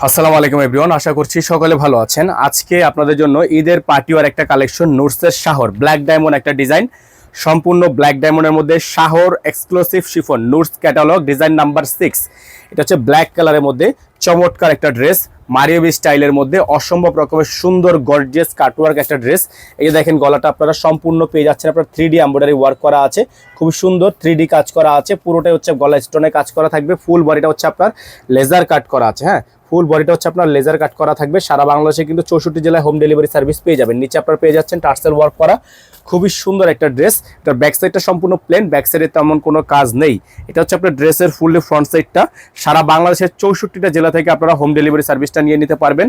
আসসালামু আলাইকুম এভরিওয়ান, আশা করছি সকলে ভালো আছেন। আজকে আপনাদের জন্য ঈদের পার্টিওয়ার একটা কালেকশন, নুটসের শাহর ব্ল্যাক ডায়মন্ড একটা ডিজাইন, সম্পূর্ণ ব্ল্যাক ডায়মন্ডের মধ্যে শাহর এক্সক্লুসিভ শিফন নুটস ক্যাটালগ ডিজাইন নাম্বার 6। এটা হচ্ছে ব্ল্যাক কালারের মধ্যে চমৎকার একটা ড্রেস, মারিওবি স্টাইলের মধ্যে অসম্ভব রকমের সুন্দর গর্জিয়াস কাটওয়ার্ক একটা ড্রেস। এই যে দেখেন গলাটা আপনারা সম্পূর্ণ পেয়ে যাচ্ছেন, আপনার 3D এমব্রয়ডারি ওয়ার্ক করা আছে, খুব সুন্দর 3D কাজ করা আছে, পুরোটাই হচ্ছে গলা স্টোনে কাজ করা থাকবে। ফুল বডিটা হচ্ছে আপনার লেজার কাট করা আছে, হ্যাঁ ফুল বডিটা হচ্ছে আপনার লেজার কাট করা থাকবে। সারা বাংলাদেশে কিন্তু 64 জেলায় হোম ডেলিভারি সার্ভিস পেয়ে যাবেন। নিচে আপনারা পেয়ে যাচ্ছেন টার্সেল ওয়ার্ক করা, খুবই সুন্দর একটা ড্রেস। এটার ব্যাক সাইডটা সম্পূর্ণ প্লেন, ব্যাক সাইডে তেমন কোনো কাজ নেই। এটা হচ্ছে আপনার ড্রেসের ফুললি ফ্রন্ট সাইডটা। সারা বাংলাদেশের 64টা জেলা থেকে আপনারা হোম ডেলিভারি সার্ভিসটা নিয়ে নিতে পারবেন।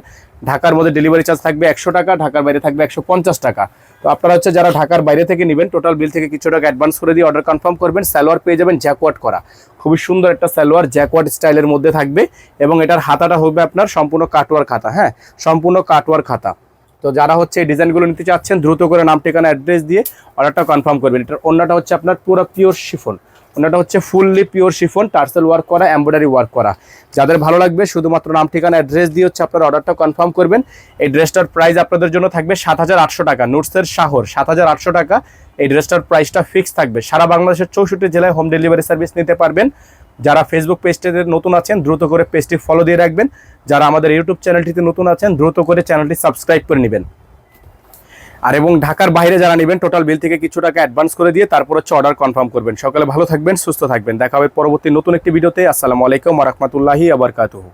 ঢাকার মধ্যে ডেলিভারি চার্জ থাকবে 100 টাকা, ঢাকার বাইরে থাকবে 150 টাকা। তো আপনারা হচ্ছে যারা ঢাকার বাইরে থেকে নেবেন, টোটাল বিল থেকে কিছু টাকা অ্যাডভান্স করে দিয়ে অর্ডার কনফার্ম করবেন। সালোয়ার পেয়ে যাবেন জ্যাকওয়ার্ড করা, খুবই সুন্দর একটা সালোয়ার জ্যাকওয়ার্ড স্টাইলের মধ্যে থাকবে, এবং এটার হাতাটা হবে আপনার সম্পূর্ণ কাটওয়ার্ক হাতা, হ্যাঁ সম্পূর্ণ কাটওয়ার্ক হাতা। তো যারা হচ্ছে এই ডিজাইনগুলো নিতে চাচ্ছেন, দ্রুত করে নাম ঠিকানা অ্যাড্রেস দিয়ে অর্ডারটা কনফার্ম করবেন। এটার অন্যটা হচ্ছে আপনার পুরো পিওর শিফন, অন্যটা হচ্ছে fully pure chiffon, tassel work করা, এমব্রয়ডারি ওয়ার্ক করা। যাদের ভালো লাগবে শুধুমাত্র নাম ঠিকানা অ্যাড্রেস দিয়ে হচ্ছে আপনার অর্ডারটা কনফার্ম করবেন। এই ড্রেসটার প্রাইস আপনাদের জন্য থাকবে 7800 টাকা, নুটসের শাহর 7800 টাকা। এই ড্রেসটার প্রাইসটা ফিক্স থাকবে। সারা বাংলাদেশের 64 জেলায় হোম ডেলিভারি সার্ভিস নিতে পারবেন। যারা ফেসবুক পেজটিতে নতুন আছেন দ্রুত করে পেজটি ফলো দিয়ে রাখবেন। যারা আমাদের ইউটিউব চ্যানেলটিতে নতুন আছেন দ্রুত করে চ্যানেলটি সাবস্ক্রাইব করে নেবেন। আর এবং ঢাকার বাইরে যারা নেবেন, টোটাল বিল থেকে কিছু টাকা অ্যাডভান্স করে দিয়ে তারপর হচ্ছে অর্ডার কনফার্ম করবেন। সকালে ভালো থাকবেন, সুস্থ থাকবেন। দেখা হবে পরবর্তী নতুন একটি ভিডিওতে। আসসালামু আলাইকুম ওয়া রাহমাতুল্লাহি ওয়া বারাকাতুহু।